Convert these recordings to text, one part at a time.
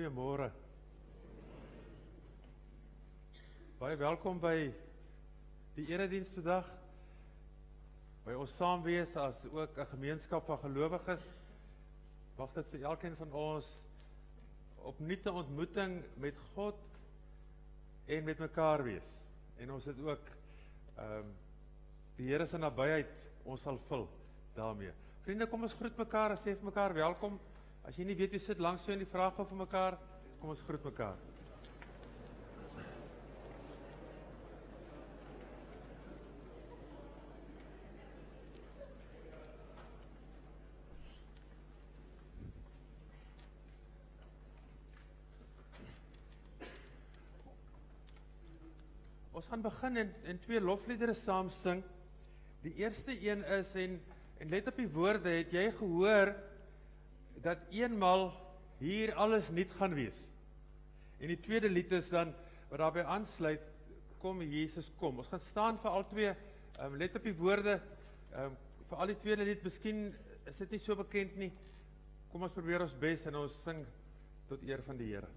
Goeiemôre. Baie welkom by die erediens vandag. By ons saam wees as ook 'n gemeenskap van gelowiges. Mag dit vir elkeen van ons opnuut 'n ontmoeting met God en met mekaar wees. En ons het ook die Here se nabyheid ons sal vul daarmee. Vriende, kom ons groet mekaar en sê vir mekaar welkom. As jy nie weet wie sit langs jou en die vraag gou vir mekaar, kom ons groet mekaar. Ons gaan begin en twee lofliedere saam sing. Die eerste een is, en let op die woorde, het jy gehoor dat eenmal hier alles nuut gaan wees. En die tweede lied is dan, wat daarbij aansluit, kom Jesus kom. Ons gaan staan vir al twee, let op die woorde, vir al die tweede lied, miskien is dit nie so bekend nie. Kom ons probeer ons bes en ons sing tot eer van die Here.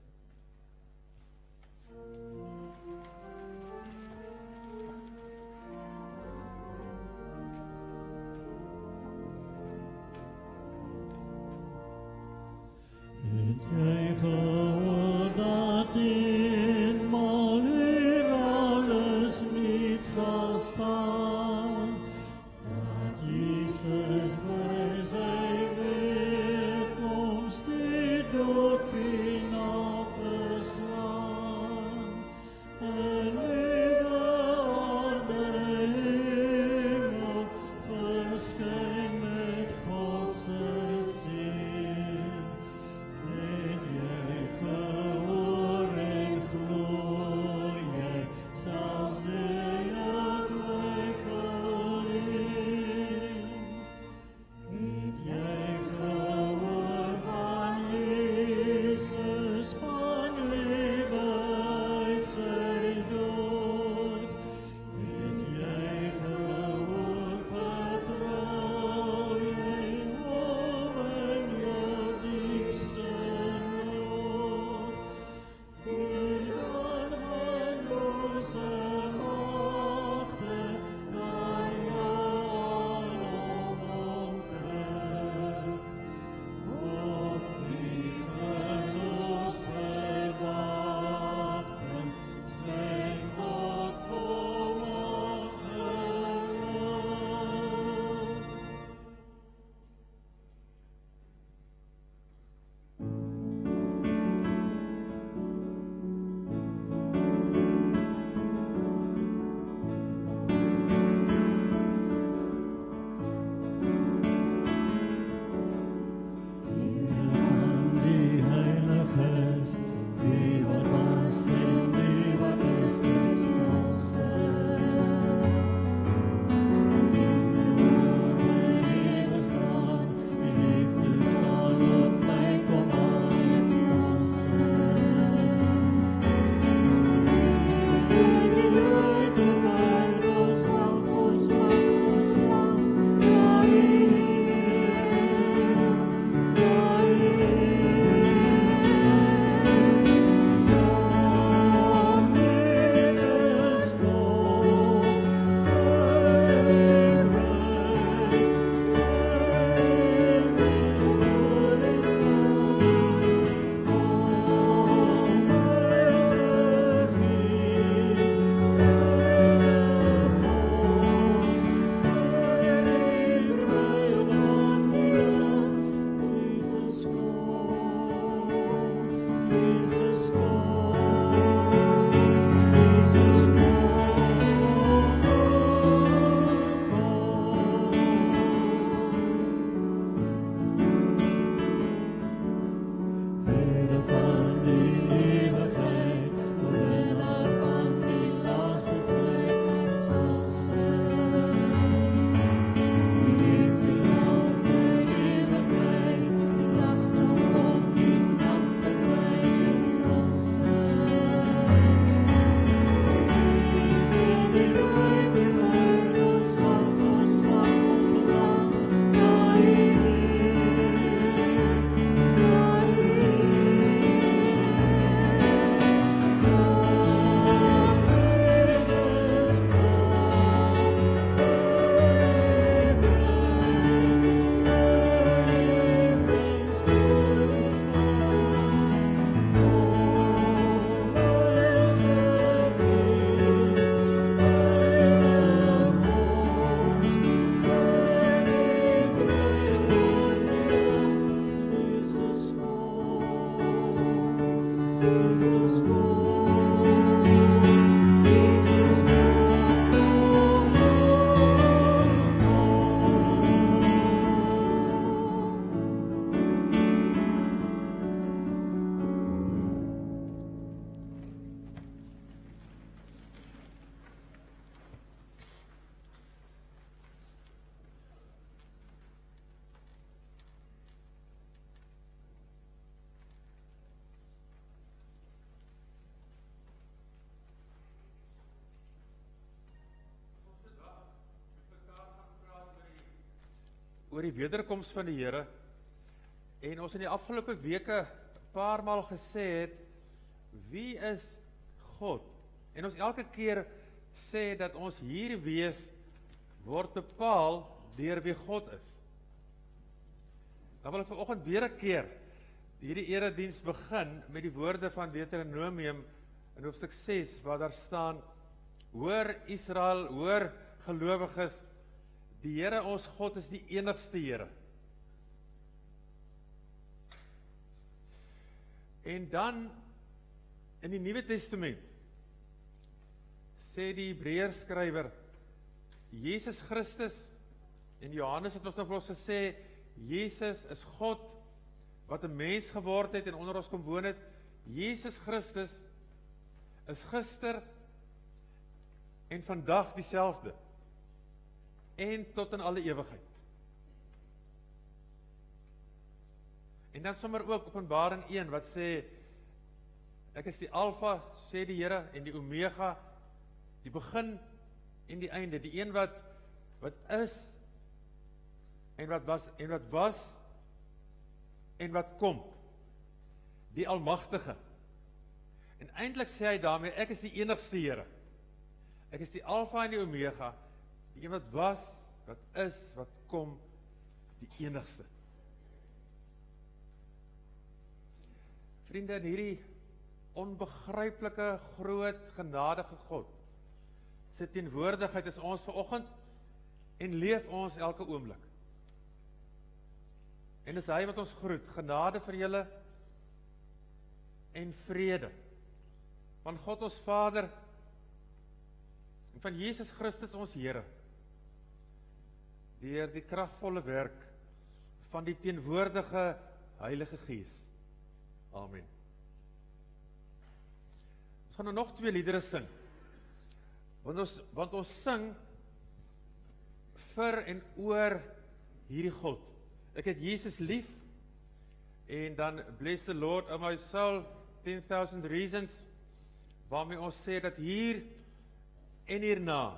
Het jy gehoor dat eenmaal hier alles niet sal staan, dat Jesus by sy weerkoms die dood finaal verslaan, oor die wederkoms van die Here, en ons in die afgelope weke 'n paar maal gesê het, wie is God? En ons elke keer sê dat ons hier wees word bepaal deur wie God is. Dan wil ek vanoggend weer 'n keer hierdie erediens begin met die woorde van Deuteronomium in hoofstuk 6, waar daar staan: Hoor Israel, hoor gelowiges, die Here ons God is die enigste Here. En dan in die Nuwe Testament sê die Hebreërs skrywer, Jesus Christus, en Johannes het ons nou vir ons gesê, Jesus is God wat 'n mens geword het en onder ons kom woon het. Jesus Christus is gister en vandag dieselfde en tot in alle ewigheid. En dan sommer ook Openbaring 1 wat sê, ek is die Alfa, sê die Here, en die Omega, die begin en die einde, die een wat is en wat was en wat kom, die Almagtige. En eintlik sê hy daarmee, ek is die enigste Here. Ek is die Alfa en die Omega, die een wat was, wat is, wat kom, die enigste. Vriende, in hierdie onbegryplike, groot, genadige God, sy teenwoordigheid is ons vanoggend en leef ons elke oomblik. En dis hy wat ons groet, genade vir julle en vrede van God ons Vader en van Jesus Christus ons Here, deur die kragvolle werk van die teenwoordige Heilige Gees. Amen. Ons gaan nou nog 2 liedere sing, want ons sing vir en oor hierdie God. Ek het Jesus lief, en dan Bless the Lord, O my soul, 10,000 reasons, waarmee ons sê dat hier en hierna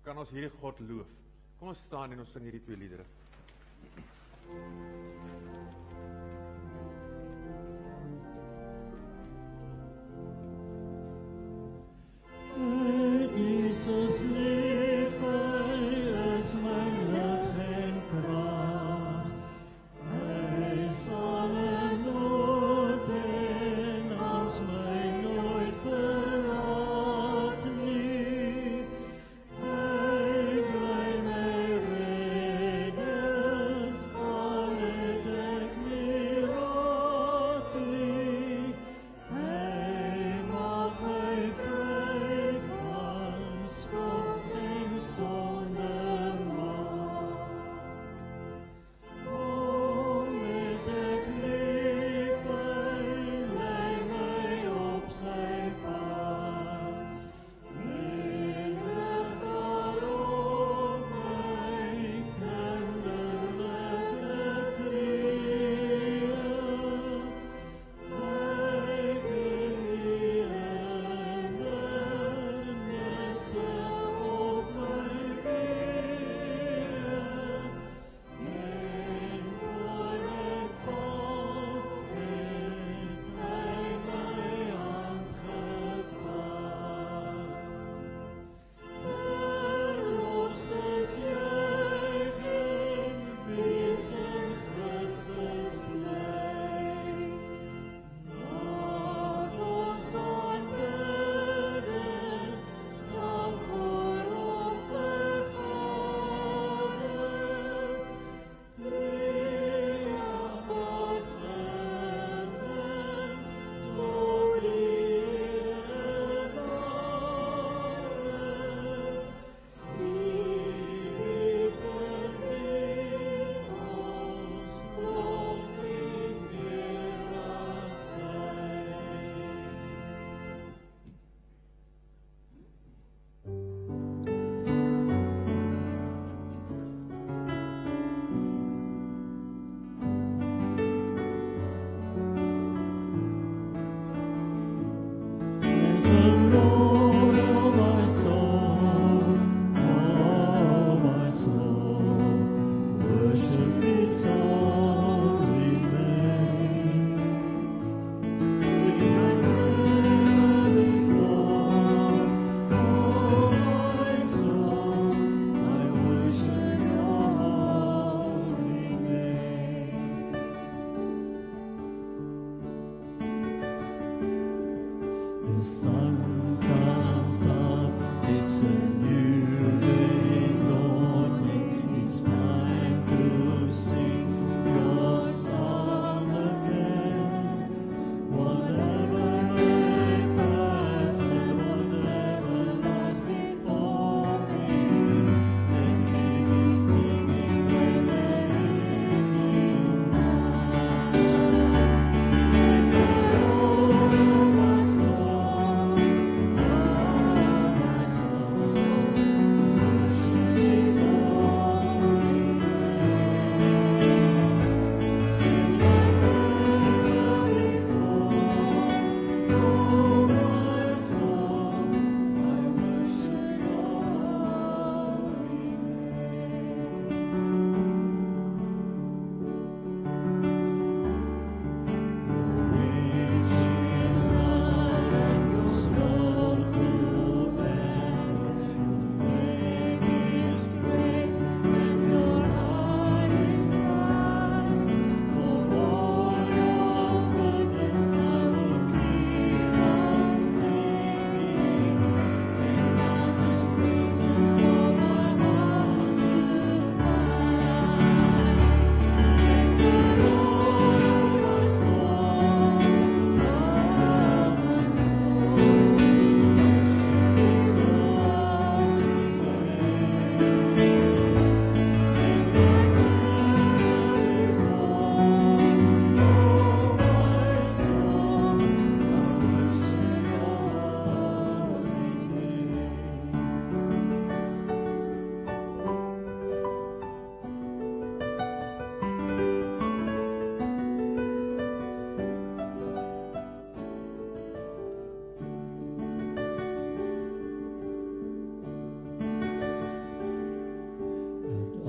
kan ons hierdie God loof. Kom ons staan en ons sing hierdie 2 liedere. Jesus lief, hy is my lig en krag. Hy sal in nood en angs my nooit verlaat nie. Hy bly my redder, alle It's a new day dawning. It's time to sing your song again. Whatever may pass and whatever lies before me, let me be singing with the evening light. Praise the Lord, my soul, oh my soul, worship His holy name. Sing like never before, oh my soul, I worship Your holy name. Rich in love and Your soul to ever. Your name is great and Your heart is kind. For all Your goodness I will keep on singing. 10,000 praises for my heart to find. Bless the Lord, oh my soul, oh my soul, worship His holy name. Sing like never before, oh my soul, I worship Your holy name.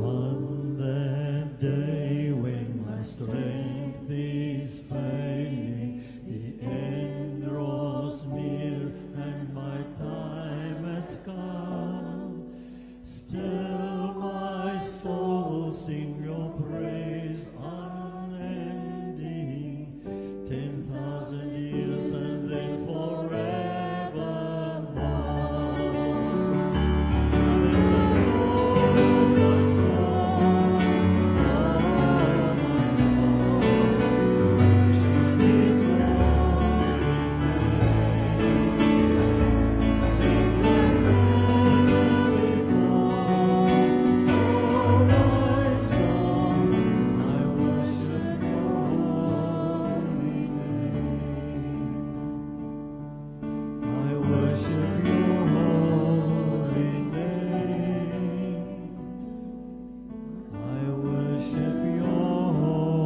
On that day when my strength is failing, the end draws near and my time has come. Still my soul will sing Your praise unending, 10,000 years and then forevermore. Bless the Lord, oh my soul, oh my soul, worship His holy name. Sing like never before, oh my soul, I worship Your holy name. I worship Your holy name. I worship Your holy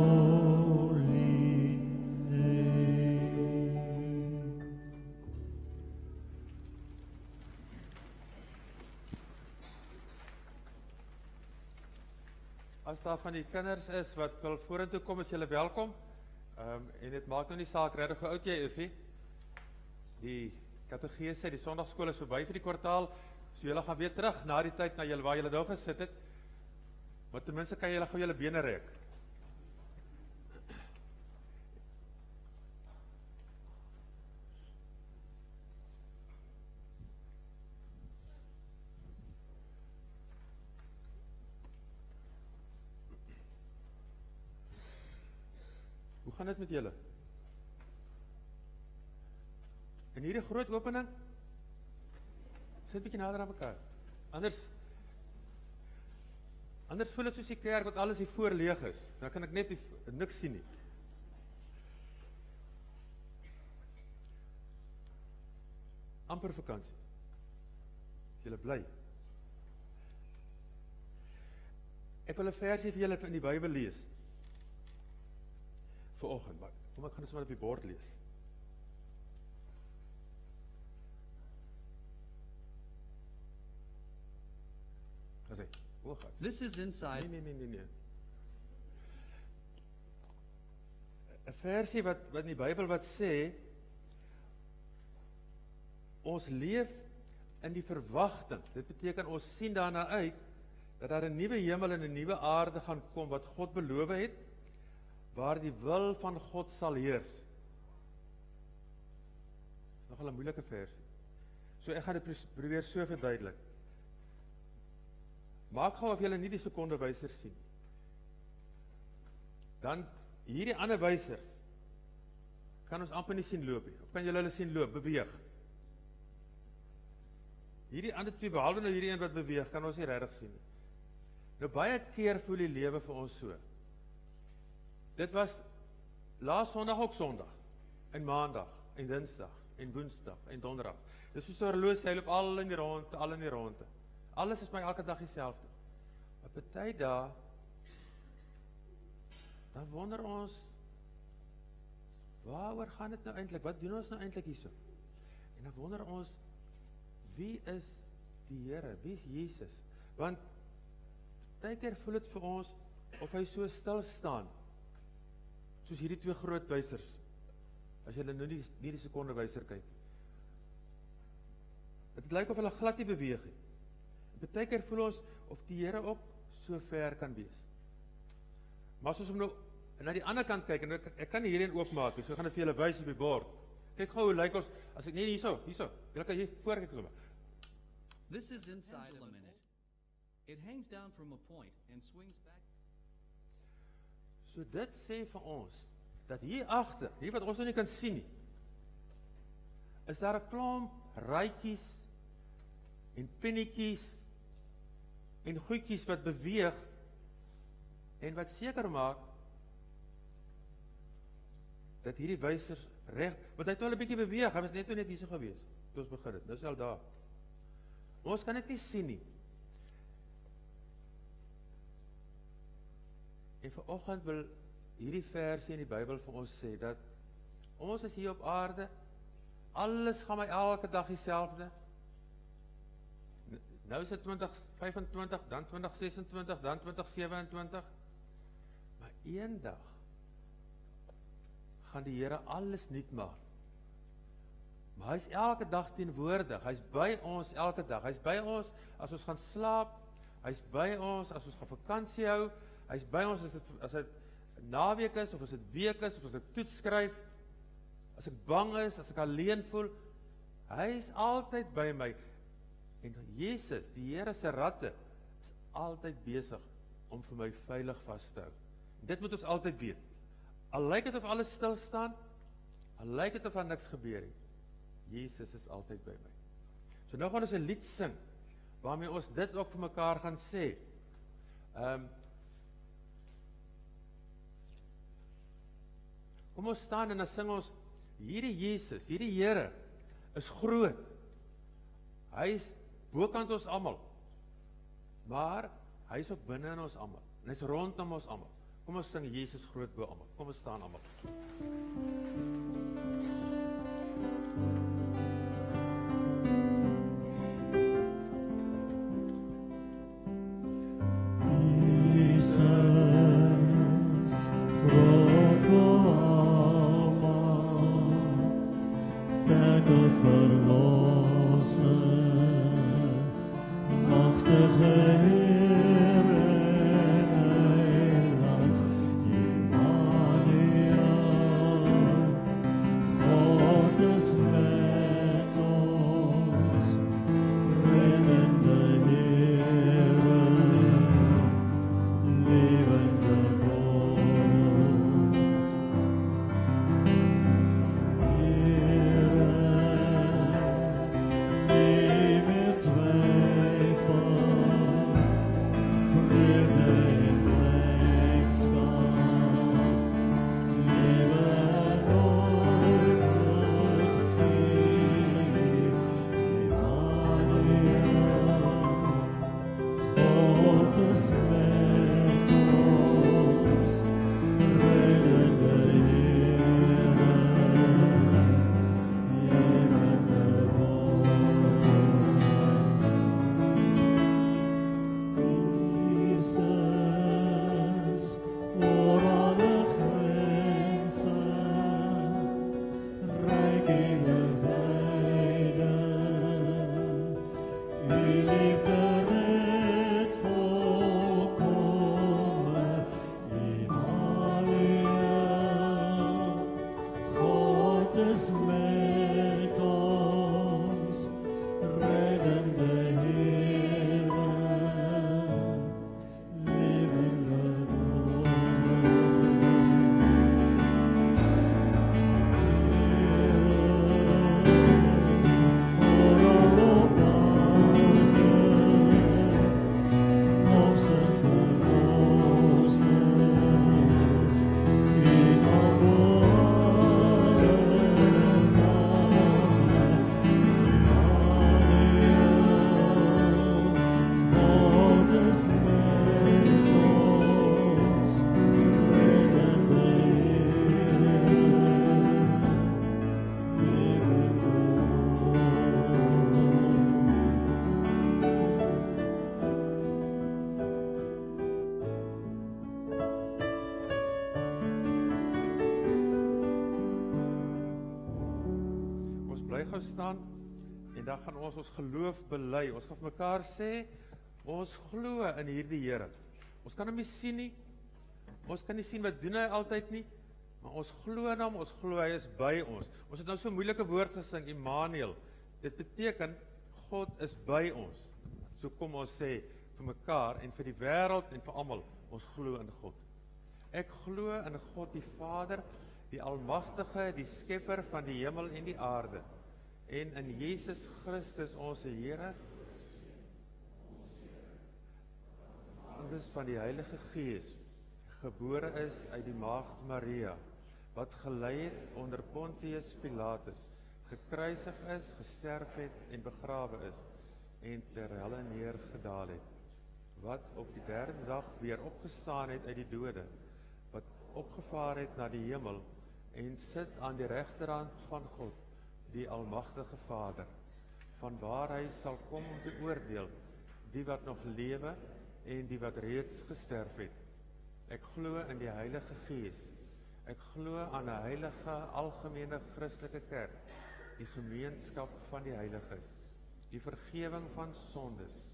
name. As daar van die kinders is wat wil vorentoe kom, is julle welkom. En dit maak nou nie saak regtig hoe oud jy is nie. Die kategese, die sondagskool is verby vir die kwartaal, so julle gaan weer terug na die tyd na julle waar julle nou gesit het. Maar ten minste kan julle gou julle bene rek. Hoe gaan dit met julle? En hierdie groot opening, sit bietjie nader aan mekaar. Anders voel dit soos die kerk wat alles hier voor leeg is. Dan kan ek net niks sien nie. Amper vakansie. Is julle bly? Ek wil 'n versie vir julle in die Bybel lees. Vanoggend, maar kom ek gaan dit sommer op die bord lees. Gesê, hoe gaan? This is inside. Nee. 'n versie wat in die Bybel wat sê, ons leef in die verwagting. Dit beteken ons sien daarna uit dat daar 'n nuwe hemel en 'n nuwe aarde gaan kom wat God beloof het, waar die wil van God sal heers. Dis nogal 'n moeilike versie. So ek gaan dit probeer so verduidelik. Maak gou of julle nie die sekondewysers sien. Dan hierdie ander wysers kan ons amper nie sien loop nie. Of kan julle hulle sien loop, beweeg? Hierdie ander twee, behalwe nou hierdie een wat beweeg, kan ons nie regtig sien nie. Nou baie keer voel die lewe vir ons so. Dit was laas Sondag ook Sondag, en Maandag, en Dinsdag, en Woensdag, en Donderdag. Dis soos 'n horlosie, hy loop al in die ronde. Alles is my elke dag dieselfde. Maar party dae, dan wonder ons, waaroor gaan dit nou eintlik? Wat doen ons nou eintlik hierso? En dan wonder ons, wie is die Here? Wie is Jesus? Want baie keer voel dit vir ons of hy so stil staan, soos hierdie twee groot wysers. As jy nou nie die sekondewyser kyk. Dit lyk of hulle glad nie beweeg nie. Baie keer voel ons of die Here ook so ver kan wees. Maar as ons hom nou na die ander kant kyk, en ek kan nie hierheen oopmaak nie, so gaan ek vir julle wys op die bord. Kyk gou hoe lyk ons, as ek, nee, hierso, julle kan hier voorkyk sommer. This is inside of a minute. It hangs down from a point and swings back. So dit sê vir ons, dat hier agter, hier wat ons nou nie kan sien nie, is daar 'n klomp ruitjies en pinnetjies en goedjies wat beweeg en wat seker maak dat hierdie wysers reg, want hy het wel 'n bietjie beweeg, hy was net hierso gewees toe ons begin het. Nou is hy al daar. Ons kan dit nie sien nie. En vanoggend wil hierdie versie in die Bybel vir ons sê dat ons is hier op aarde, alles gaan my elke dag dieselfde. Nou is dit 2025, dan 2026, dan 2027. Maar eendag gaan die Here alles nuut maak. Maar hy is elke dag teenwoordig, hy is by ons elke dag, hy is by ons as ons gaan slaap, hy is by ons as ons gaan vakansie hou, hy is by ons as dit naweek is, of as dit week is, of as ek toets skryf, as ek bang is, as ek alleen voel, hy is altyd by my. En Jesus, die Here se ratte, is altyd besig om vir my veilig vas te hou. Dit moet ons altyd weet. Al lyk dit of alles stil staan, al lyk dit of daar niks gebeur nie, Jesus is altyd by my. So nou gaan ons 'n lied sing, waarmee ons dit ook vir mekaar gaan sê. Kom ons staan en dan sing ons, hierdie Jesus, hierdie Here, is groot. Hy is bokant ons almal, maar hy is ook binne in ons almal, en hy is rondom ons almal. Kom ons sing Jesus groot bo almal. Kom ons staan almal. Jesus, groot bo almal, sterke verlosser, machtige Here en Heiland, Emmanuel, God is met ons, reddende Here, levende woord. Here, nie meer twyfel, vrede en blydskap, lewe en oorvloed gee. Emmanuel, God is met ons, reddende Here, lewende Jesus, oor alle grense, ryk en bevrijding, u liefde red volk gou staan en dan gaan ons geloof bely. Ons gaan vir mekaar sê, ons glo in hierdie Here. Ons kan hom nie sien nie. Ons kan nie sien wat doen hy altyd nie, maar ons glo in hom, ons glo hy is by ons. Ons het nou so 'n moeilike woord gesing, Immanuel. Dit beteken God is by ons. So kom ons sê vir mekaar en vir die wêreld en vir almal, ons glo in God. Ek glo in God die Vader, die Almagtige, die Skepper van die hemel en die aarde, en in Jesus Christus ons Here, anders van die Heilige Gees, gebore is uit die Maagd Maria, wat gelei het onder Pontius Pilatus, gekruisig is, gesterf het en begrawe is, en ter helle neergedaal het, wat op die derde dag weer opgestaan het uit die dode, wat opgevaar het na die hemel, en sit aan die regterhand van God, die Almagtige Vader, van waar hy sal kom om te oordeel, die wat nog lewe en die wat reeds gesterf het. Ek glo in die Heilige Gees. Ek glo aan 'n heilige, algemene Christelike kerk, die gemeenskap van die heiliges, die vergewing van sondes,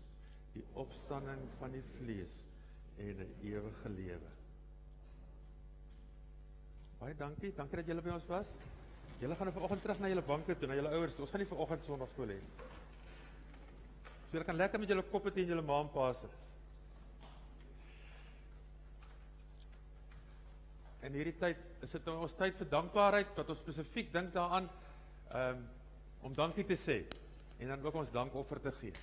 die opstanding van die vlees en 'n ewige lewe. Baie dankie dat julle by ons was. Julle gaan nou vanoggend terug na julle banke toe, na julle ouers toe. Ons gaan nie vanoggend Sondagskool hê nie. So julle kan lekker met julle koppe teen julle ma en pa sit. En hierdie tyd, is dit ons tyd vir dankbaarheid, wat ons spesifiek dink daaraan, om dankie te sê, en dan ook ons dankoffer te gee.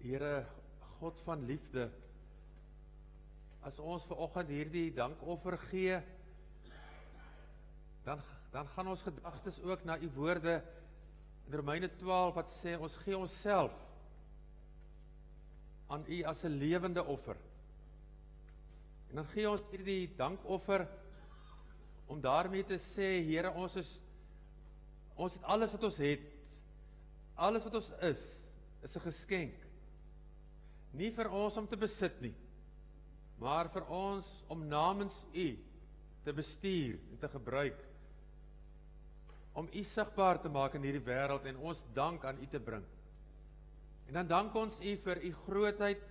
Here, God van liefde, as ons vanoggend hierdie dankoffer gee, dan gaan ons gedagtes ook na u woorde in Romeine 12 wat sê ons gee onsself aan u as 'n lewende offer. En dan gee ons hierdie dankoffer om daarmee te sê, Here, ons het alles wat ons het, alles wat ons is 'n geskenk. Nie vir ons om te besit nie, maar vir ons om namens u te bestuur en te gebruik. om U sigbaar te maak in hierdie wêreld en ons dank aan U te bring. En dan dank ons U vir U grootheid,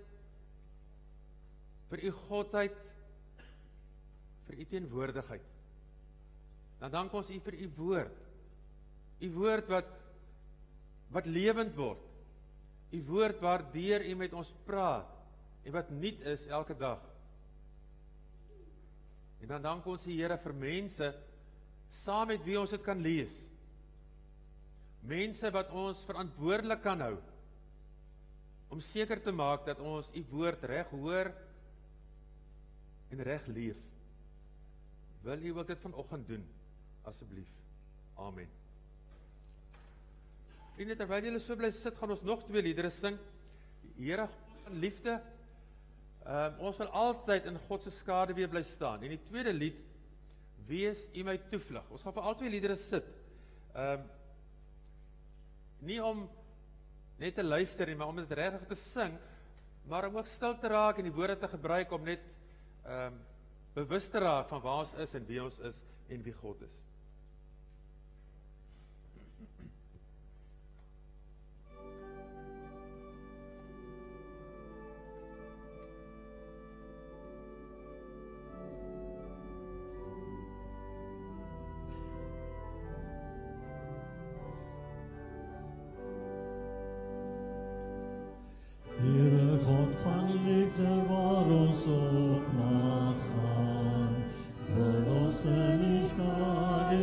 vir U godheid, vir U teenwoordigheid. Dan dank ons U vir U woord. U woord wat lewend word. U woord waardeur U met ons praat en wat nuut is elke dag. En dan dank ons die Here vir mense saam met wie ons dit kan lees. Mense wat ons verantwoordelik kan hou om seker te maak dat ons U woord reg hoor en reg leef. Wil U ook dit vanoggend doen, asseblief. Amen. En terwyl julle so bly sit, gaan ons nog 2 liedere sing. Here van liefde. Ons wil altyd in God se skade weer bly staan. En die tweede lied, Wees U my toevlug. Ons gaan vir al 2 liedere sit. Nie om net te luister nie, maar om dit regtig te sing, maar om ook stil te raak en die woorde te gebruik om net bewus te raak van waar ons is en wie ons is en wie God is. Heere God van liefde, waar ons ook mag gaan, wil ons in U skade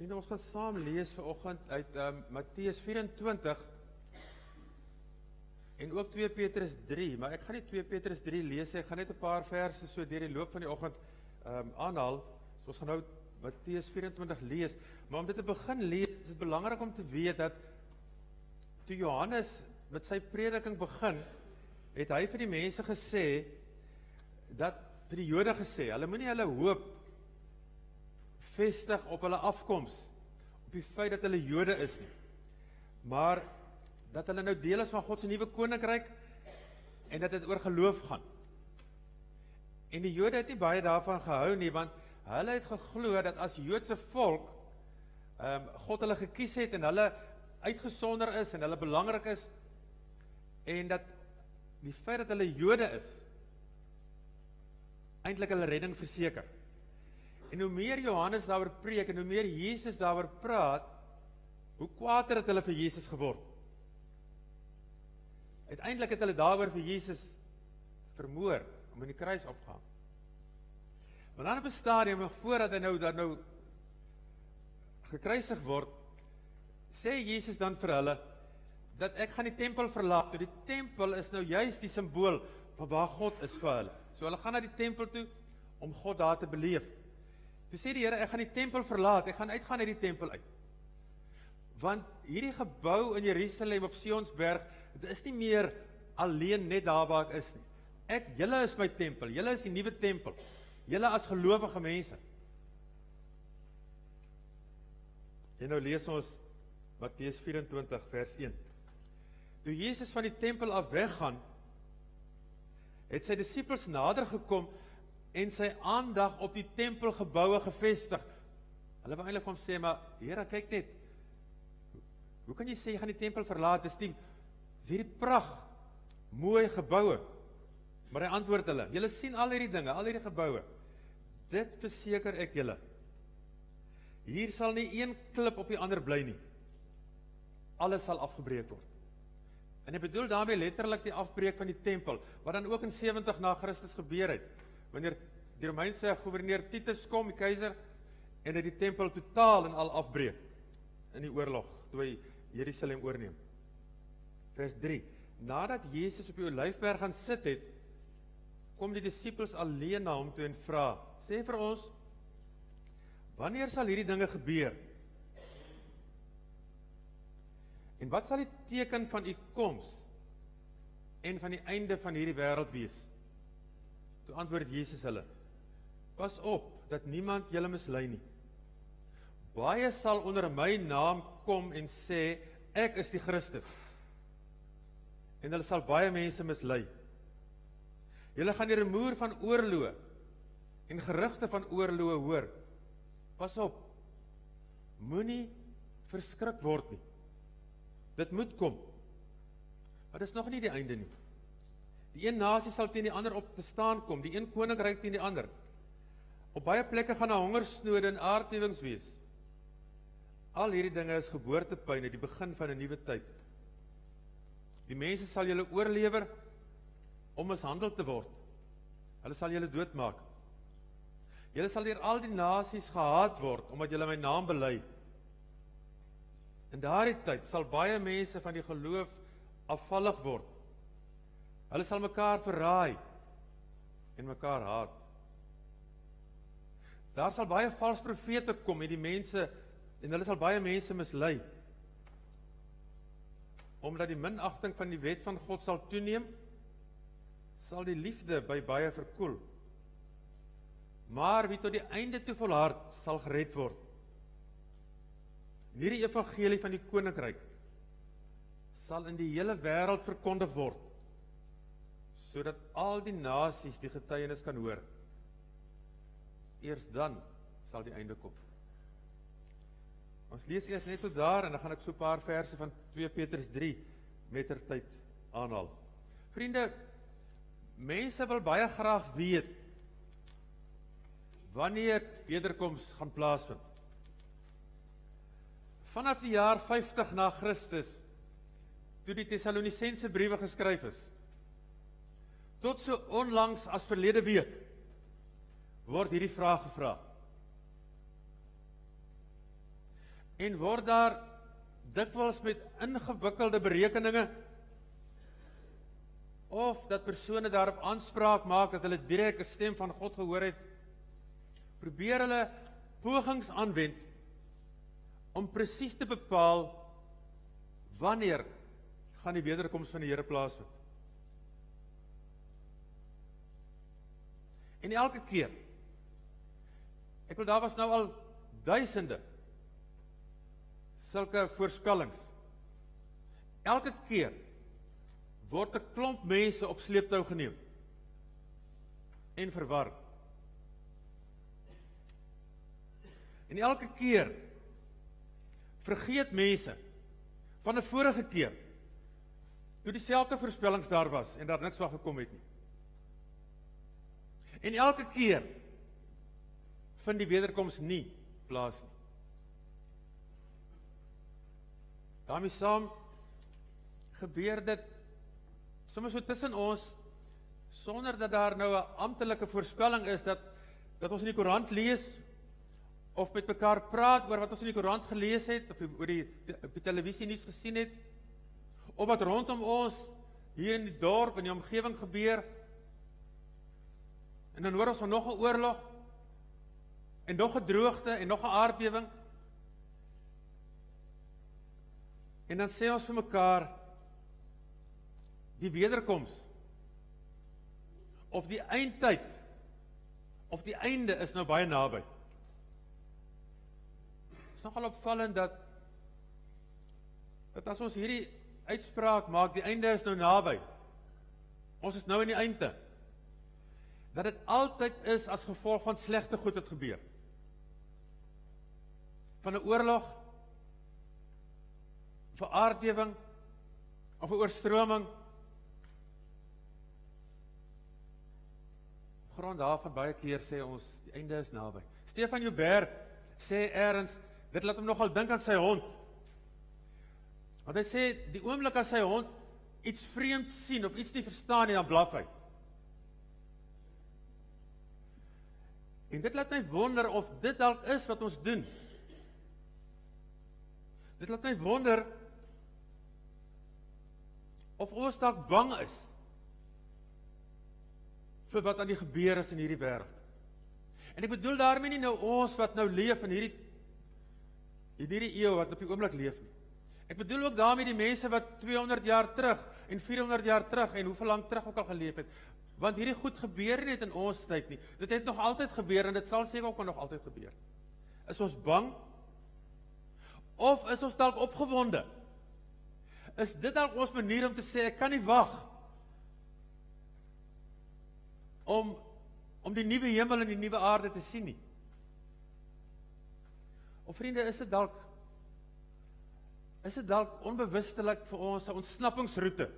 Vriende, ons gaan saam lees vanoggend uit Matteus 24 en ook 2 Petrus 3, maar ek gaan nie 2 Petrus 3 lees, ek gaan net 'n paar verse so deur die loop van die oggend aanhaal. So ons gaan nou Matteus 24 lees, maar om dit te begin lees, is dit belangrik om te weet dat toe Johannes met sy prediking begin, het hy vir die mense gesê, vir die Jode gesê, hulle moenie hulle hoop vestig op hulle afkoms, op die feit dat hulle Jode is nie, maar dat hulle nou deel is van God se nuwe koninkryk, en dat dit oor geloof gaan. En die Jode het nie baie daarvan gehou nie, want hulle het geglo dat as Joodse volk, God hulle gekies het, en hulle uitgesonder is, en hulle belangrik is, en dat die feit dat hulle Jode is, eintlik hulle redding verseker. En hoe meer Johannes daaroor preek, en hoe meer Jesus daaroor praat, hoe kwaader het hulle vir Jesus geword. Uiteindelik het hulle daaroor vir Jesus vermoor, om in die kruis opgehang. Maar dan op 'n stadium, nog voordat hy nou gekruisig word, sê Jesus dan vir hulle, dat ek gaan die tempel verlaat. Die tempel is nou juist die symbool van waar God is vir hulle. So hulle gaan na die tempel toe, om God daar te beleef. Toe sê die Here, ek gaan die tempel verlaat, ek gaan uitgaan uit die tempel uit. Want hierdie gebou in Jerusalem op Sionsberg, dit is nie meer alleen net daar waar ek is nie. Julle is my tempel, julle is die nuwe tempel, julle as gelowige mense. En nou lees ons Matteus 24 vers 1. Toe Jesus van die tempel af weggaan, het sy disippels nader gekom en sy aandag op die tempelgeboue gevestig. Hulle wou eintlik van hom sê, maar Here, kyk net, hoe kan jy sê jy gaan die tempel verlaat? Dis hierdie pragt, mooi geboue. Maar hy antwoord hulle, julle sien al hierdie dinge, al hierdie geboue. Dit verseker ek julle. Hier sal nie een klip op die ander bly nie. Alles sal afgebreek word. En ek bedoel daarmee letterlik die afbreek van die tempel, wat dan ook in 70 na Christus gebeur het, wanneer die Romeinse gouverneur Titus kom, die keiser, en het die tempel totaal en al afbreek, in die oorlog, toe hy Jerusalem oorneem. Vers 3, nadat Jesus op die Olyfberg gaan sit het, kom die disippels alleen na hom toe en vra, sê vir ons, wanneer sal hierdie dinge gebeur? En wat sal die teken van u koms en van die einde van hierdie wêreld wees? Toe antwoord Jesus hulle, pas op, dat niemand julle mislei nie. Baie sal onder my naam kom en sê, ek is die Christus. En hulle sal baie mense mislei. Julle gaan die rumoer van oorloë en gerugte van oorloë hoor. Pas op, moenie verskrik word nie. Dit moet kom. Maar dit is nog nie die einde nie. Die een nasie sal teen die ander op te staan kom, die een koninkryk teen die ander. Op baie plekke gaan daar hongersnode en aardbewings wees. Al hierdie dinge is geboortepyne, die begin van 'n nuwe tyd. Die mense sal julle oorlewer om mishandel te word. Hulle sal julle doodmaak. Julle sal deur al die nasies gehaat word, omdat julle my naam bely. In daardie tyd sal baie mense van die geloof afvallig word. Hulle sal mekaar verraai en mekaar haat. Daar sal baie vals profete kom en hulle sal baie mense mislei. Omdat die minagting van die wet van God sal toeneem, sal die liefde by baie verkoel. Maar wie tot die einde toe volhard, sal gered word. En hierdie evangelie van die koninkryk sal in die hele wêreld verkondig word, sodat al die nasies die getuienis kan hoor. Eers dan sal die einde kom. Ons lees eers net tot daar, en dan gaan ek so 'n paar verse van 2 Petrus 3 mettertyd aanhaal. Vriende, mense wil baie graag weet, wanneer wederkoms gaan plaasvind. Vanaf die jaar 50 na Christus, toe die Tessalonisense briewe geskryf is, tot so onlangs as verlede week, word hierdie vraag gevra. en word daar dikwels met ingewikkelde berekeninge, of dat persone daarop aanspraak maak, dat hulle direk 'n stem van God gehoor het, probeer hulle pogings aanwend, om presies te bepaal, wanneer gaan die wederkoms van die Here plaasvind. En elke keer, ek wil daar was nou al duisende, sulke voorspellings. Elke keer, word 'n klomp mense op sleeptou geneem, en verwar. En elke keer, vergeet mense, van 'n vorige keer, toe dieselfde voorspellings daar was, en daar niks van gekom het nie. En elke keer, vind die wederkoms nie plaas nie. Daarmee saam, gebeur dit, soms so tussen ons, sonder dat daar nou 'n amptelike voorspelling is, dat ons in die koerant lees, of met mekaar praat oor wat ons in die koerant gelees het, of oor op die televisie nuus gesien het, of wat rondom ons, hier in die dorp, in die omgewing gebeur, en dan hoor ons van nog 'n oorlog, en nog 'n droogte, en nog 'n aardbewing, en dan sê ons vir mekaar, die wederkoms, of die eindtyd, of die einde is nou baie naby. Het is nogal opvallend dat as ons hierdie uitspraak maak, die einde is nou naby, ons is nou in die einde, dat dit altyd is as gevolg van slegte goed wat gebeur. Van 'n oorlog, of 'n aardbewing, of 'n oorstroming. Op grond daarvan baie keer sê ons, die einde is naby. Stefan Joubert sê ergens, dit laat hom nogal dink aan sy hond. Want hy sê, die oomblik as sy hond iets vreemd sien, of iets nie verstaan nie, dan blaf hy. En dit laat my wonder of dit dalk is wat ons doen. Dit laat my wonder of ons dalk bang is vir wat aan die gebeur is in hierdie wêreld. En ek bedoel daarmee nie nou ons wat nou leef in hierdie eeu wat op die oomblik leef nie. Ek bedoel ook daarmee die mense wat 200 jaar terug en 400 jaar terug en hoeveel lang terug ook al geleef het. Want hierdie goed gebeur nie net in ons tyd nie. Dit het nog altyd gebeur en dit sal seker ook nog altyd gebeur. Is ons bang? Of is ons dalk opgewonde? Is dit dalk ons manier om te sê, ek kan nie wag om die nuwe hemel en die nuwe aarde te sien nie? Of vriende, is dit dalk onbewustelik vir ons 'n ontsnappingsroete?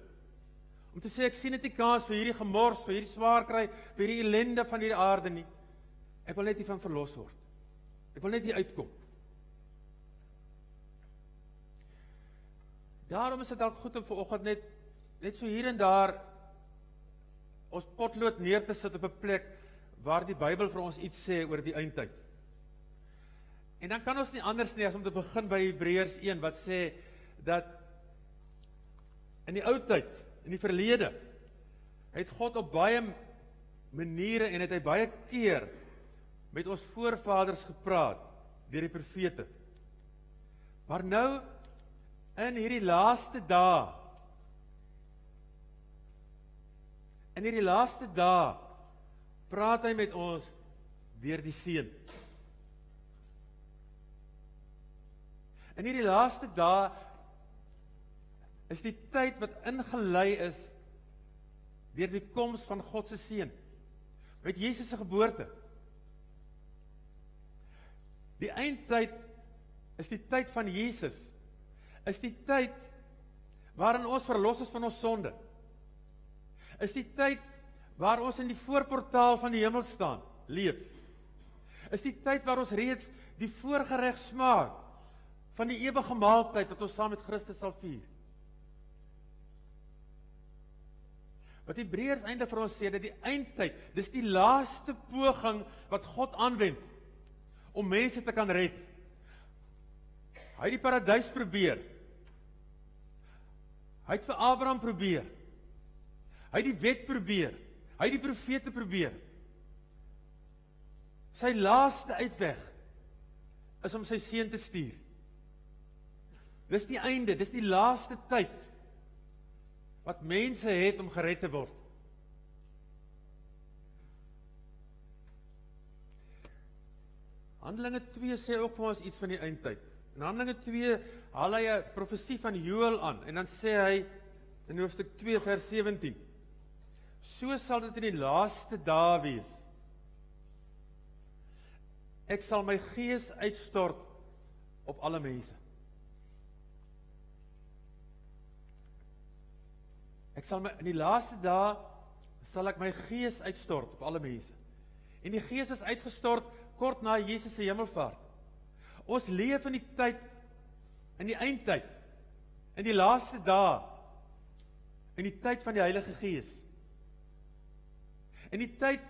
Om te sê, ek sien net die kans vir hierdie gemors, vir hierdie swaar kry, vir hierdie ellende van hierdie aarde nie. Ek wil net hiervan verlos word. Ek wil net hier uitkom. Daarom is dit dalk goed om vanoggend net so hier en daar ons potlood neer te sit op 'n plek waar die Bybel vir ons iets sê oor die eindtyd. En dan kan ons nie anders nie as om te begin by Hebreërs 1 wat sê dat in die ou tyd, in die verlede, het God op baie maniere en het hy baie keer met ons voorvaders gepraat deur die profete. Maar nou in hierdie laaste dae praat hy met ons deur die Seun. In hierdie laaste dae is die tyd wat ingelei is deur die koms van God se Seun, met Jesus se geboorte. Die eindtyd is die tyd van Jesus, is die tyd waarin ons verlos is van ons sonde, is die tyd waar ons in die voorportaal van die hemel staan, leef, is die tyd waar ons reeds die voorgereg smaak van die ewige maaltyd wat ons saam met Christus sal vier. Wat Hebreërs eintlik vir ons sê, dat die eindtyd, dis die laaste poging wat God aanwend om mense te kan red. Hy het die paradys probeer. Hy het vir Abraham probeer. Hy het die wet probeer. Hy het die profete probeer. Sy laaste uitweg is om sy seun te stuur. Dis die einde, dis die laaste tyd wat mense het om gered te word. Handelinge 2 sê ook vir ons iets van die eindtyd. In Handelinge 2 haal hy 'n profesie van Joël aan en dan sê hy in hoofstuk 2 vers 17: So sal dit in die laaste dae wees. Ek sal my gees uitstort op alle mense. In die laaste dae sal ek my gees uitstort op alle mense. En die gees is uitgestort kort na Jesus se hemelvaart. Ons leef in die tyd, in die eindtyd, in die laaste dae, in die tyd van die Heilige Gees. In die tyd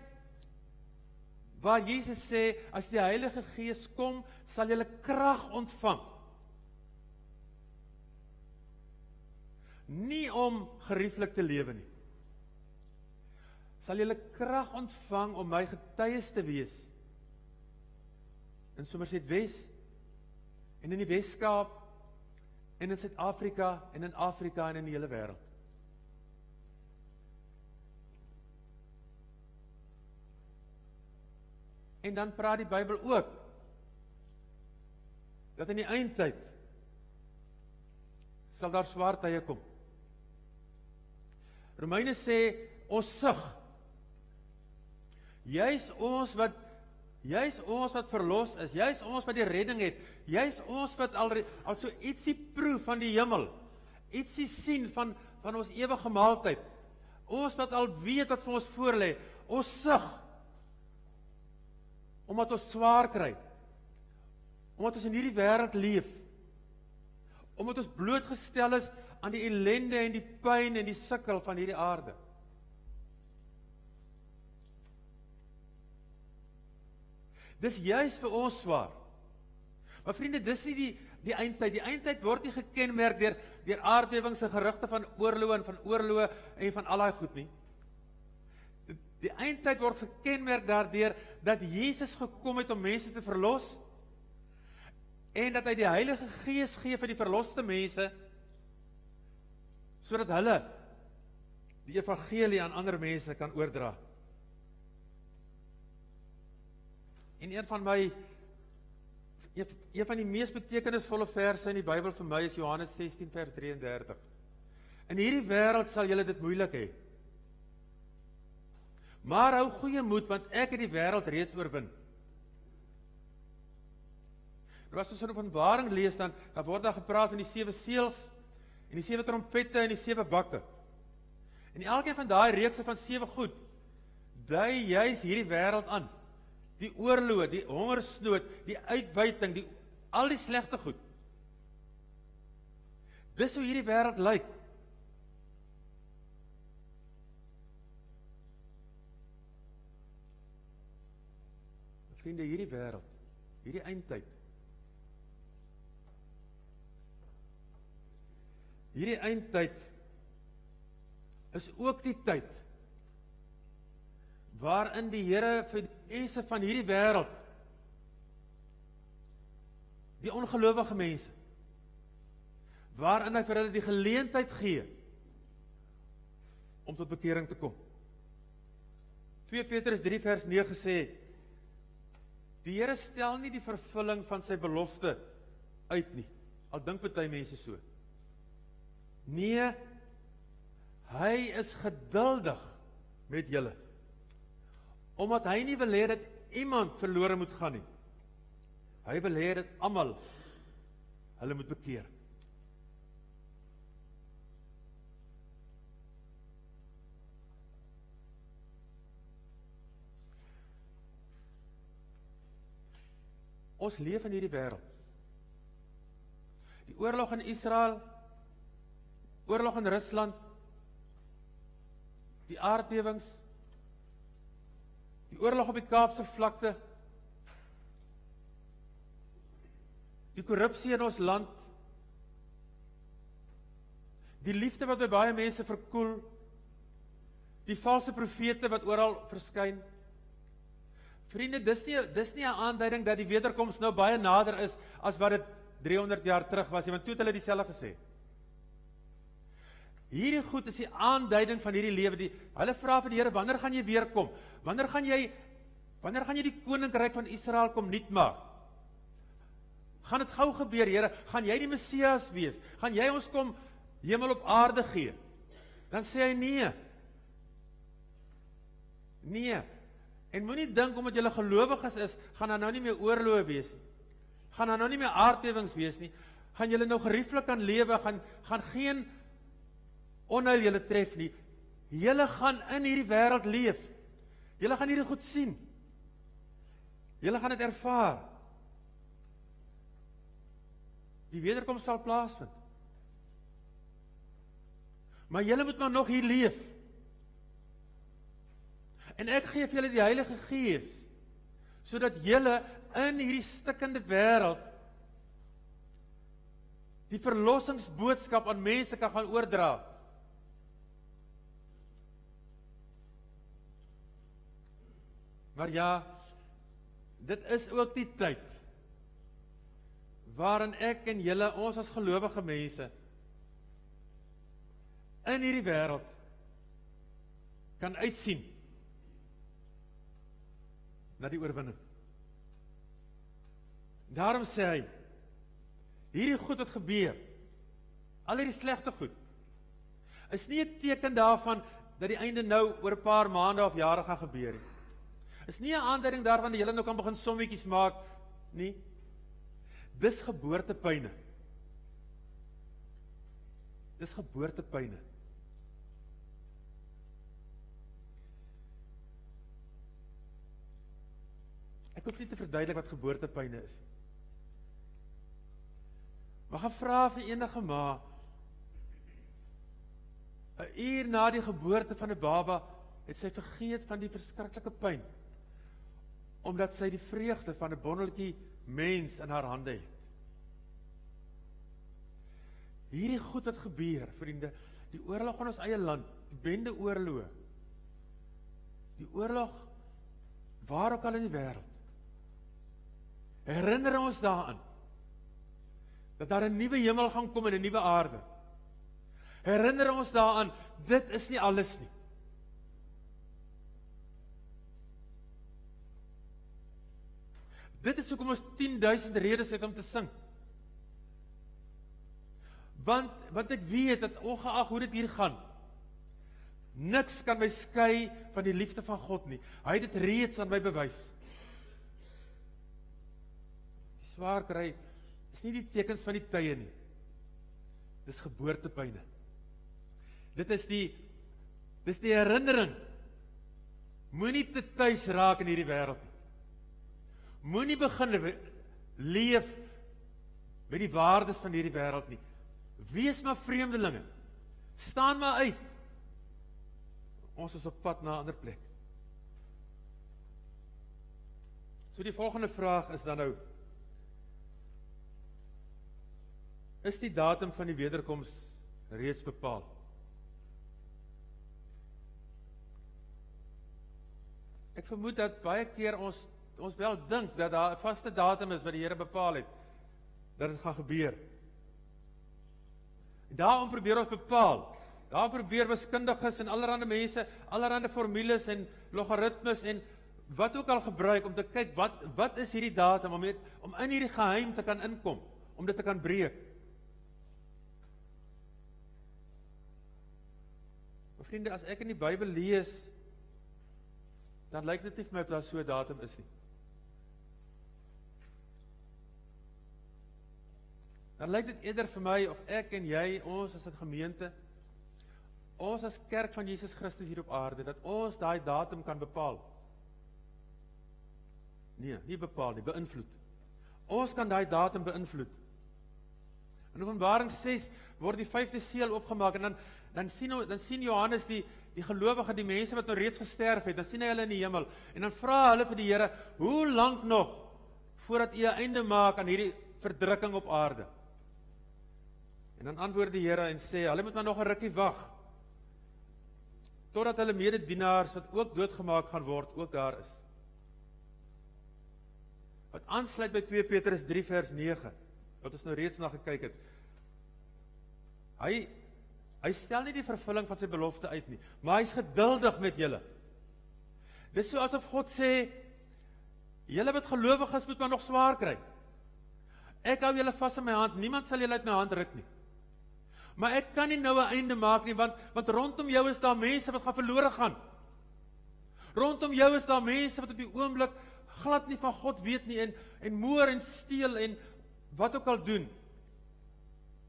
waar Jesus sê, as die Heilige Gees kom, sal julle krag ontvang. Nie om gerieflik te lewe nie. Sal julle krag ontvang om my getuies te wees in Somerset-Wes en in die Weskaap en in Suid-Afrika en in Afrika en in die hele wêreld. En dan praat die Bybel ook dat in die eindtyd sal daar swaar tye kom. Romeine sê ons sug. Juis ons wat verlos is, juis ons wat die redding het, juis ons wat al so ietsie proe van die hemel, ietsie sien van ons ewige maaltyd, ons wat al weet wat vir ons voorlê, ons sug, omdat ons swaar kry, omdat ons in hierdie wêreld leef, omdat ons blootgestel is aan die ellende en die pyn en die sukkel van hierdie aarde. Dis juis vir ons swaar. Maar vriende, dis nie die eindtyd. Die eindtyd word nie gekenmerk deur aardbewings en gerugte van oorloë en van al daai goed nie. Die eindtyd word gekenmerk daardeur dat Jesus gekom het om mense te verlos en dat hy die Heilige Gees gee vir die verloste mense sodat hulle die evangelie aan ander mense kan oordra. En een van die mees betekenisvolle verse in die Bybel vir my is Johannes 16 vers 33. In hierdie wêreld sal julle dit moeilik hê. Maar hou goeie moed, want ek het die wêreld reeds oorwin. Nou as ons in Openbaring lees, dan word daar gepraat van die 7 seels, en die 7 trompette en die 7 bakke. En elkeen van daai reekse van 7 goed, dui juis hierdie wêreld aan. Die oorlog, die hongersnood, die uitbuiting, al die slegte goed. Dis hoe hierdie wêreld lyk. Vriende, hierdie wêreld, hierdie eindtyd. Hierdie eindtyd is ook die tyd waarin die Here vir die mense van hierdie wêreld, die ongelowige mense, waarin hy vir hulle die geleentheid gee om tot bekering te kom. 2 Petrus 3 vers 9 sê, die Here stel nie die vervulling van sy belofte uit nie, al dink party mense so. Nee, hy is geduldig met julle, omdat hy nie wil hê dat iemand verlore moet gaan nie. Hy wil hê dat almal hulle moet bekeer. Ons leef in hierdie wêreld. Die oorlog in Israel, oorlog in Rusland, die aardbewings, die oorlog op die Kaapse vlakte, die korrupsie in ons land, die liefde wat by baie mense verkoel, die valse profete wat oral verskyn. Vriende, dis nie 'n aanduiding dat die wederkoms nou baie nader is as wat dit 300 jaar terug was, want toe het hulle dieselfde gesê. Hierdie goed is die aanduiding van hierdie lewe. Hulle vra vir die Here, wanneer gaan jy weer kom? Wanneer gaan jy die koninkryk van Israel kom nuut maak? Gaan dit gou gebeur, Here? Gaan jy die Messias wees? Gaan jy ons kom hemel op aarde gee? Dan sê hy nee. Nee. En moenie dink omdat jy gelowiges is, gaan daar nou nie meer oorloë wees nie. Gaan daar nou nie meer aardbewings wees nie. Gaan julle nou gerieflik kan lewe, gaan geen onheil julle tref nie. Julle gaan in hierdie wêreld leef. Julle gaan hierdie goed sien. Julle gaan dit ervaar. Die wederkoms sal plaasvind. Maar julle moet maar nog hier leef. En ek gee vir julle die Heilige Gees, sodat julle in hierdie stikkende wêreld die verlossingsboodskap aan mense kan gaan oordra. Maar ja, dit is ook die tyd waarin ek en julle, ons as gelowige mense, in hierdie wêreld kan uitsien na die oorwinning. Daarom sê hy, hierdie goed wat gebeur, al hierdie slegte goed, is nie 'n teken daarvan dat die einde nou oor 'n paar maande of jare gaan gebeur nie. Is nie 'n aanduiding daarvan dat jy nou kan begin sommetjies maak nie. Dis geboortepyne. Dis geboortepyne. Ek hoef nie te verduidelik wat geboortepyne is. Maar gaan vra vir enige ma, 'n uur na die geboorte van 'n baba, het sy vergeet van die verskriklike pyn, omdat sy die vreugde van 'n bondeltjie mens in haar hande het. Hierdie goed wat gebeur, vriende, die oorlog in ons eie land, die bende oorloë, die oorlog waar ook al in die wêreld, herinner ons daaraan, dat daar 'n nuwe hemel gaan kom en 'n nuwe aarde. Herinner ons daaraan, dit is nie alles nie. Dit is hoekom ons 10.000 redes het om te sing. Want ek weet dat ongeag hoe dit hier gaan, niks kan my skei van die liefde van God nie. Hy het dit reeds aan my bewys. Die swaar kry is nie die tekens van die tye nie. Dis geboortepyne. Dit is die herinnering. Moenie te tuis raak in hierdie wêreld nie. Moenie begin leef met die waardes van hierdie wêreld nie. Wees maar vreemdelinge. Staan maar uit. Ons is op pad na 'n ander plek. So die volgende vraag is dan nou, is die datum van die wederkoms reeds bepaal? Ek vermoed dat baie keer ons wel dink dat daar 'n vaste datum is wat die Here bepaal het, dat dit gaan gebeur. Daarom probeer ons bepaal. Daar probeer wiskundiges en allerlei mense, allerlei formules en logaritmes en wat ook al gebruik om te kyk wat is hierdie datum om in hierdie geheim te kan inkom, om dit te kan breek. Maar vriende, as ek in die Bybel lees, dan lyk dit nie vir my of daar so 'n datum is nie. Dan lyk dit eerder vir my of ek en jy, ons as 'n gemeente, ons as kerk van Jesus Christus hier op aarde, dat ons daai datum kan bepaal. Nee, nie bepaal nie, beïnvloed. Ons kan daai datum beïnvloed. In Openbaring 6 word die 5de seël opgemaak en dan sien Johannes die gelowige, die mense wat nou reeds gesterf het, dan sien hy hulle in die hemel en dan vra hulle vir die Here, hoe lank nog voordat U 'n einde maak aan hierdie verdrukking op aarde. En dan antwoord die Here en sê, hulle moet maar nog 'n rukkie wag, totdat hulle mededienaars, wat ook doodgemaak gaan word, ook daar is. Wat aansluit by 2 Petrus 3 vers 9, wat ons nou reeds na gekyk het. Hy stel nie die vervulling van sy belofte uit nie, maar hy is geduldig met julle. Dis so asof God sê, julle wat gelowig is, moet maar nog swaar kry. Ek hou julle vas in my hand, niemand sal julle uit my hand ruk nie. Maar ek kan nie nou 'n einde maak nie, want rondom jou is daar mense wat gaan verlore gaan. Rondom jou is daar mense wat op die oomblik glad nie van God weet nie, en moor en steel en wat ook al doen.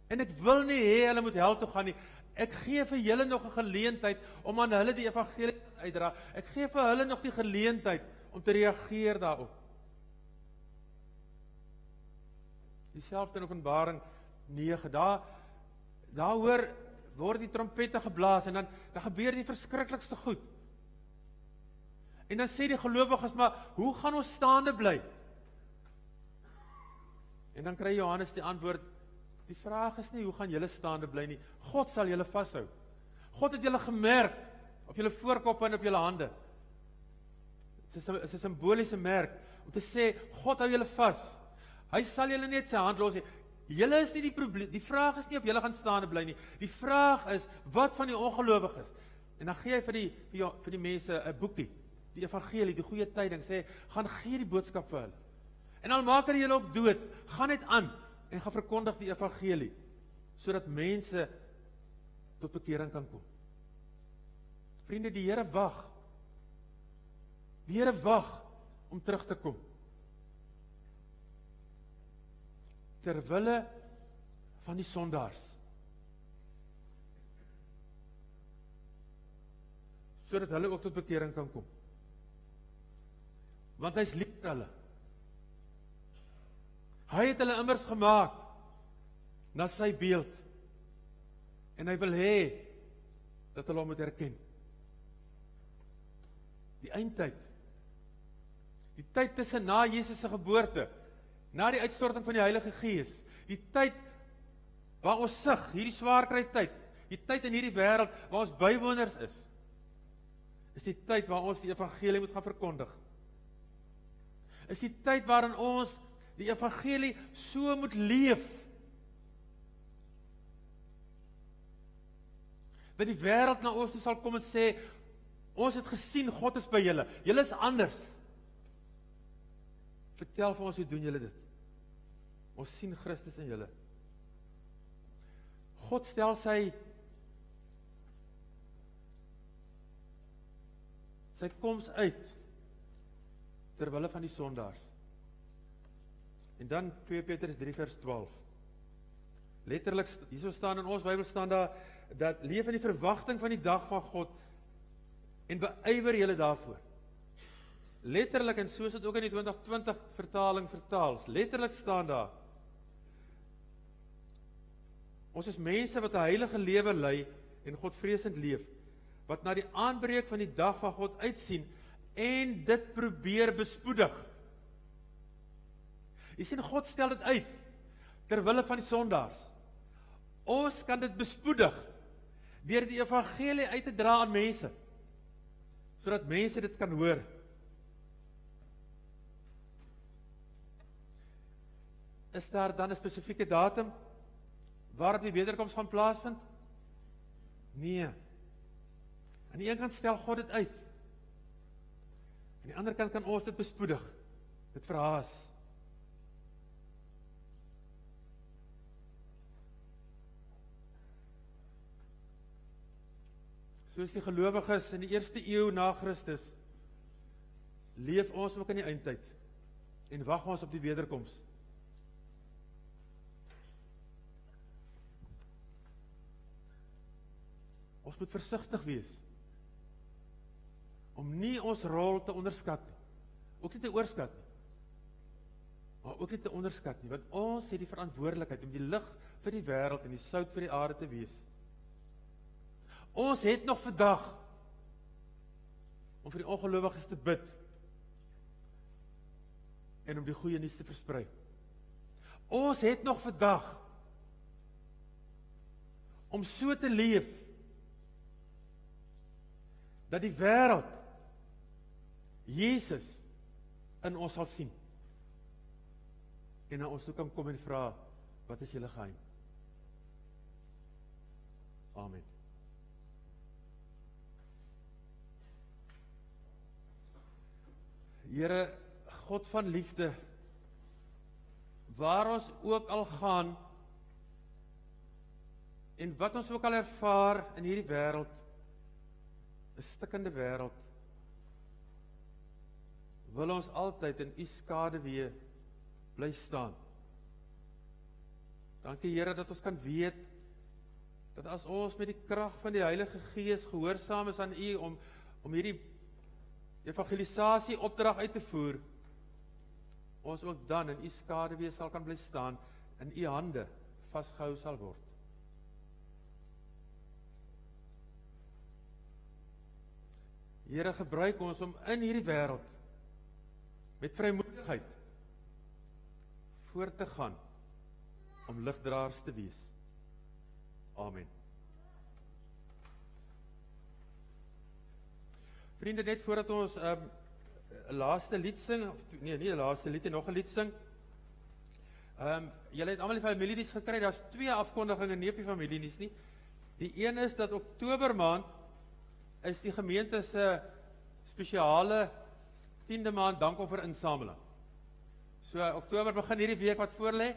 En ek wil nie hê hulle moet hel toe gaan nie. Ek gee vir julle nog 'n geleentheid om aan hulle die evangelie uitdra. Ek gee vir hulle nog die geleentheid om te reageer daarop. Dieselfde in Openbaring 9, daar hoor, word die trompette geblaas, en dan gebeur die verskriklikste goed. En dan sê die gelowiges, maar hoe gaan ons staande bly? En dan kry Johannes die antwoord, die vraag is nie, hoe gaan julle staande bly nie? God sal julle vashou. God het julle gemerk, op julle voorkoppe en op julle hande. Dit is 'n simboliese merk, om te sê, God hou julle vas. Hy sal julle nie uit sy hand los nie. Julle is nie die probleem, die vraag is nie of julle gaan staande bly nie. Die vraag is, wat van die ongelowiges? En dan gee hy vir die mense 'n boekie, die evangelie, die goeie tyding, sê, gaan gee die boodskap vir hulle. En al maak hulle julle ook dood, gaan net aan, en gaan verkondig die evangelie, sodat mense tot bekering kan kom. Vriende, die Here wag. Die Here wag om terug te kom. Terwille van die sondaars. Sodat hulle ook tot bekering kan kom. Want hy is lief vir hulle. Hy het hulle immers gemaak na sy beeld. En hy wil hê dat hulle hom moet herken. Die eindtyd. Die tyd tussen na Jesus se geboorte, na die uitstorting van die Heilige Gees, die tyd waar ons sug, hierdie swaarkry tyd, die tyd in hierdie wêreld waar ons bywoners is die tyd waar ons die evangelie moet gaan verkondig. Is die tyd waarin ons die evangelie so moet leef, dat die wêreld na ons toe sal kom en sê, ons het gesien, God is by julle, julle is anders. Vertel vir ons, hoe doen julle dit? Ons sien Christus in julle. God stel sy koms uit, terwille van die sondaars. En dan 2 Petrus 3 vers 12. Letterlik, hierso staan in ons Bybel staan daar, dat leef in die verwagting van die dag van God, en beywer julle daarvoor. Letterlik, en soos dit ook in die 2020 vertaling vertaal, letterlik staan daar, ons is mense wat 'n heilige lewe lei, en Godvreesend leef, wat na die aanbreek van die dag van God uitsien, en dit probeer bespoedig. Jy sien, God stel dit uit, terwille van die sondaars. Ons kan dit bespoedig, deur die evangelie uit te dra aan mense, sodat mense dit kan hoor. Is daar dan 'n spesifieke datum, waarop die wederkoms gaan plaasvind? Nee. Aan die een kant stel God dit uit, aan die ander kant kan ons dit bespoedig, dit verhaas. Soos die gelowiges in die eerste eeu na Christus, leef ons ook in die eindtyd, en wag ons op die wederkoms. Ons moet versigtig wees, om nie ons rol te onderskat nie, ook nie te oorskat nie, maar ook nie te onderskat nie, want ons het die verantwoordelikheid om die lig vir die wêreld en die sout vir die aarde te wees. Ons het nog vandag om vir die ongelowiges te bid en om die goeie nuus te versprei. Ons het nog vandag om so te leef dat die wêreld Jesus in ons sal sien. En na ons toe kan kom en vra, wat is julle geheim? Amen. Here, God van liefde, waar ons ook al gaan, en wat ons ook al ervaar in hierdie wêreld, 'n stikkende wêreld, wil ons altyd in U skaduwee bly staan. Dankie Here dat ons kan weet, dat as ons met die krag van die Heilige Gees gehoorsaam is aan U om hierdie evangelisasie opdrag uit te voer, ons ook dan in U skaduwee sal kan bly staan, in U hande vasgehou sal word. Here, gebruik ons om in hierdie wêreld met vrymoedigheid voort te gaan om ligdraers te wees. Amen. Vriende, net voordat ons 'n laaste lied sing, of nee, nie 'n laaste lied, nog 'n lied sing. Julle het almal die familiediens gekry, daar's 2 afkondigings nie op die familiediens nie. Die een is dat Oktober maand is die gemeente se spesiale 10de maand dankoffer-insameling. So Oktober begin hierdie week wat voorlê.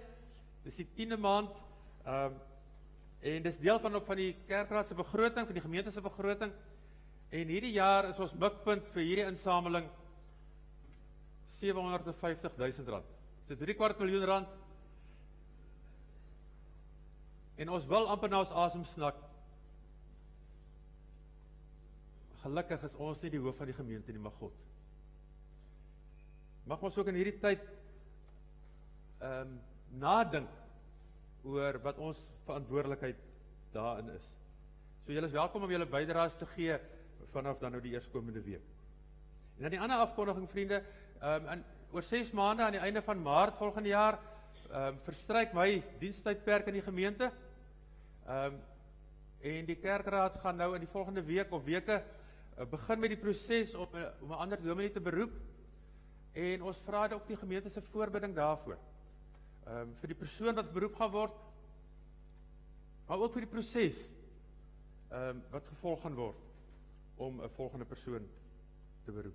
Dis die 10de maand en dis deel van die kerkraad se begroting, van die gemeente se begroting. En hierdie jaar is ons mikpunt vir hierdie insameling R750.000. So R3/4 miljoen. En ons wil amper na ons asem snak. Gelukkig is ons nie die hoof van die gemeente nie, maar God. Mag ons ook in hierdie tyd nadink oor wat ons verantwoordelikheid daarin is. So julle is welkom om julle bydraes te gee vanaf dan nou die eerskomende week. En dan die ander afkondiging, vriende, oor 6 maande aan die einde van Maart volgende jaar verstryk my dienstydperk in die gemeente. En die kerkraad gaan nou in die volgende week of weke begin met die proses om 'n ander dominee te beroep. En ons vra ook die gemeente se voorbidding daarvoor. Vir die persoon wat beroep gaan word, maar ook vir die proses wat gevolg gaan word om 'n volgende persoon te beroep.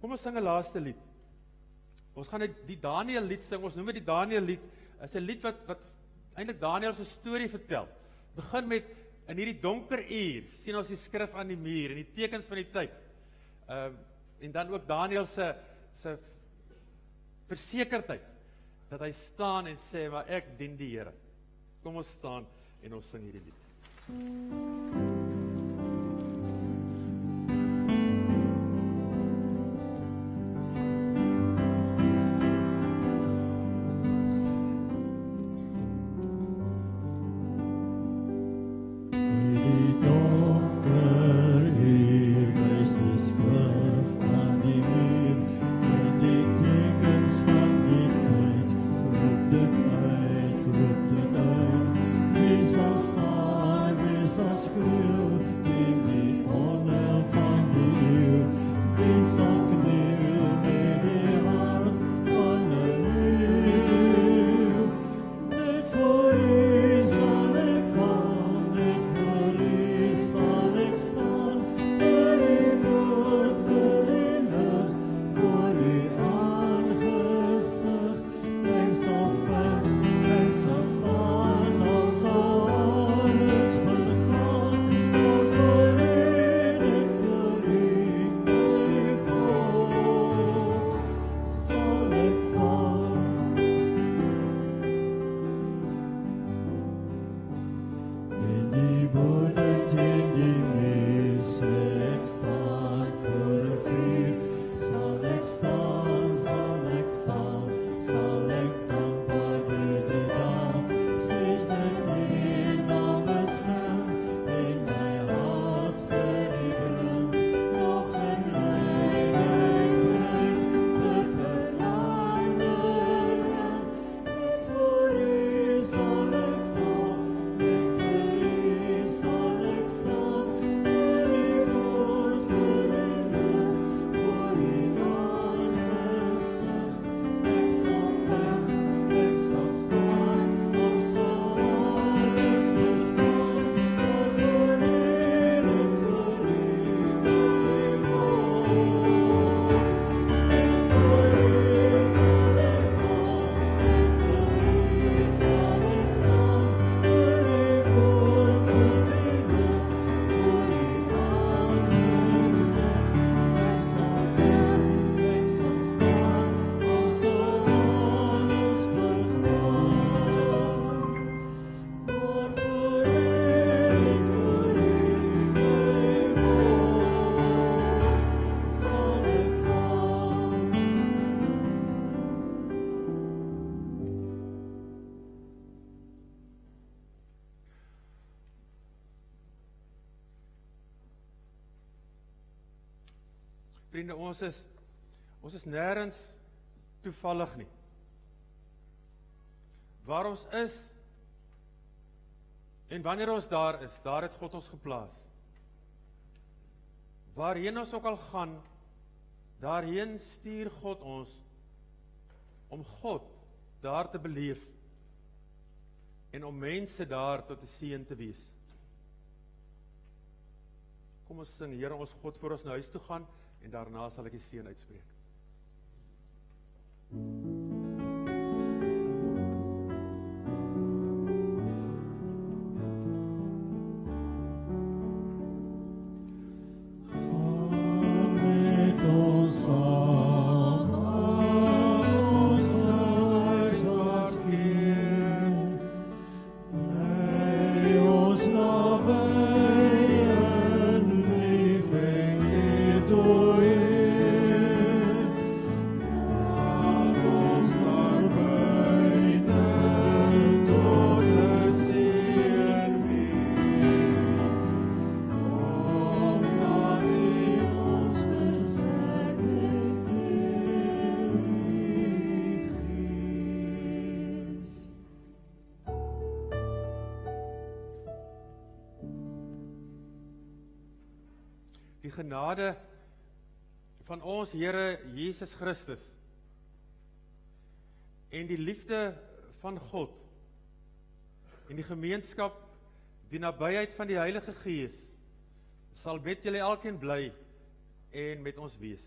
Kom ons sing 'n laaste lied. Ons gaan die Daniël lied sing. Ons noem dit die Daniël lied. Dit is 'n lied wat eintlik Daniël se storie vertel. Begin met in hierdie donker uur sien ons die skrif aan die muur en die tekens van die tyd. En dan ook Daniël se versekerdheid dat hy staan en sê, maar ek dien die Here. Kom ons staan en ons sing hierdie lied. Wie zal staan, wie zal schreeuwen? vriende, ons is nêrens toevallig nie. Waar ons is, en wanneer ons daar is, daar het God ons geplaas. Waarheen ons ook al gaan, daarheen stuur God ons, om God daar te beleef, en om mense daar tot 'n seën te wees. Kom ons sing, Here ons God, voor ons na huis toe gaan, en daarna sal ek die seën uitspreek. Met ons saam, as ons huiswaarts keer, by ons naby in lief en liefde o Heer. Laat ons daar buiten tot 'n seën wees, omdat U ons verseker deur U Gees. Die genade van ons Here Jesus Christus en die liefde van God en die gemeenskap, die nabyheid van die Heilige Gees sal met julle elkeen bly en met ons wees.